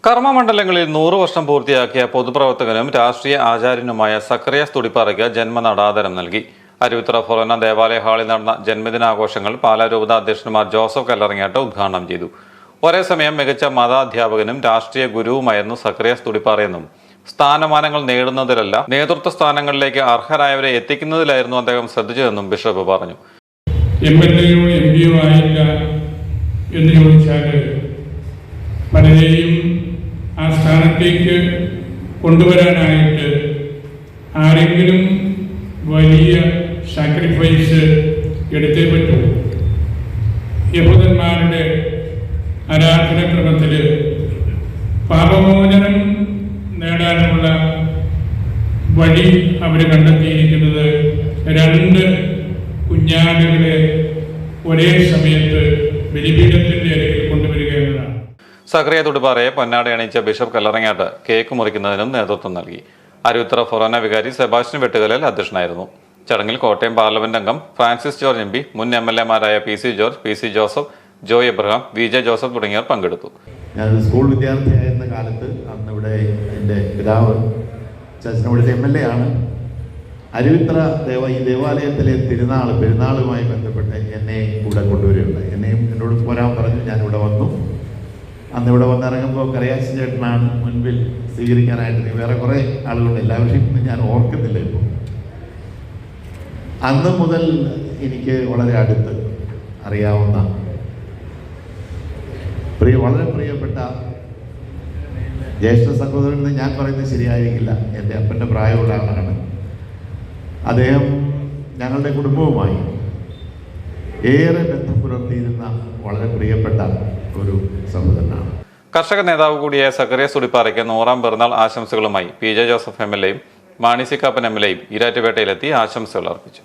കർമ്മമണ്ഡലങ്ങളിൽ 100 വർഷം പൂർത്തിയാക്കിയ പൊതുപ്രവർത്തകനും രാഷ്ട്രീയ ആചാര്യനുമായ സക്കറിയാസ് തുടിപ്പാറയ്ക്ക് ജന്മനാടാദരം നൽകി. അരുവിത്തറ ഫൊറോന ദേവാലയ ഹാളിൽ നടന്ന ജന്മദിനാഘോഷങ്ങൾ പാലാ രൂപത അധ്യക്ഷന്മാർ ജോസഫ് കല്ലറങ്ങാട്ട് ഉദ്ഘാടനം ചെയ്തു. ഒരേ സമയം മികച്ച മതാധ്യാപകനും രാഷ്ട്രീയ ഗുരുവുമായിരുന്നു സക്കറിയാസ് തുടിപ്പാറയെന്നും സ്ഥാനമാനങ്ങൾ നേടുന്നതിലല്ല നേതൃത്വ സ്ഥാനങ്ങളിലേക്ക് അർഹരായവരെ എത്തിക്കുന്നതിലായിരുന്നു അദ്ദേഹം ശ്രദ്ധിച്ചതെന്നും ബിഷപ്പ് പറഞ്ഞു. പലരെയും ആ സ്ഥാനത്തേക്ക് കൊണ്ടുവരാനായിട്ട് ആരെങ്കിലും വലിയ സാക്രിഫൈസ് എടുത്തേ പറ്റൂ. യഹൂദന്മാരുടെ ആരാധനക്രമത്തിൽ പാപമോചനം നേടാനുള്ള വഴി അവർ കണ്ടെത്തിയിരിക്കുന്നത് 2 കുഞ്ഞാടുകളെ ഒരേ സമയത്ത് ബലിപീഠത്തിൻ്റെ അരികിൽ കൊണ്ടുവരിക എന്നതാണ്. സക്കറിയാസ് തുടിപ്പാറയെ പൊന്നാട അണിയിച്ച ബിഷപ്പ് കല്ലറങ്ങാട്ട് കേക്ക് മുറിക്കുന്നതിനും നേതൃത്വം നൽകി. അരുവിത്തറ ഫൊറോന വികാരി സെബാസ്റ്റ്യൻ വെട്ടുകലിൽ അധ്യക്ഷനായിരുന്നു. ചടങ്ങിൽ കോട്ടയം പാർലമെന്റ് അംഗം ഫ്രാൻസിസ് ജോർജ് MP, മുൻ MLA-മാരായ PC George, PC Joseph, Joy Abraham, VJ Joseph തുടങ്ങിയവർ പങ്കെടുത്തു. ഞാൻ സ്കൂൾ വിദ്യാർത്ഥിയായിരുന്ന കാലത്ത് അന്നിവിടെ എൻ്റെ പിതാവ് ഇവിടുത്തെ MLA ആണ്. അരുവിത്തറ ഈ ദേവാലയത്തിലെ പെരുന്നാളുമായി ബന്ധപ്പെട്ട് എന്നെ കൂടെ കൊണ്ടുവരികയുണ്ടായി. എന്നെയും എന്നോട് പോരാൻ പറഞ്ഞു. ഞാനിവിടെ വന്നു. അന്നിവിടെ വന്നിറങ്ങുമ്പോൾ കറിയാച്ചൻ ചേട്ടനാണ് മുൻപിൽ സ്വീകരിക്കാനായിട്ട്. വേറെ കുറേ ആളുകളുണ്ട്, എല്ലാവരെയും ഞാൻ ഓർക്കുന്നില്ല ഇപ്പോൾ. അന്ന് മുതൽ എനിക്ക് വളരെ അടുത്ത് അറിയാവുന്ന വളരെ പ്രിയപ്പെട്ട ജ്യേഷ്ഠ സഹോദരൻ ഞാൻ പറയുന്നത് ശരിയായിരിക്കില്ല, എൻ്റെ അപ്പൻ്റെ പ്രായമുള്ള ആളാണ് അദ്ദേഹം. ഞങ്ങളുടെ കുടുംബവുമായി ഏറെ ബന്ധം പുലർത്തിയിരുന്ന വളരെ പ്രിയപ്പെട്ട ഒരു സഹോദരനാണ്. കർഷക നേതാവ് കൂടിയായ സക്കറിയാസ് തുടിപ്പാറയ്ക്ക് 100ാം പിറന്നാൾ ആശംസകളുമായി PJ ജോസഫ് MLA-യും മാണി സി കാപ്പൻ MLA-യും ഈരാറ്റുപേട്ടയിലെത്തി ആശംസകൾ അർപ്പിച്ചു.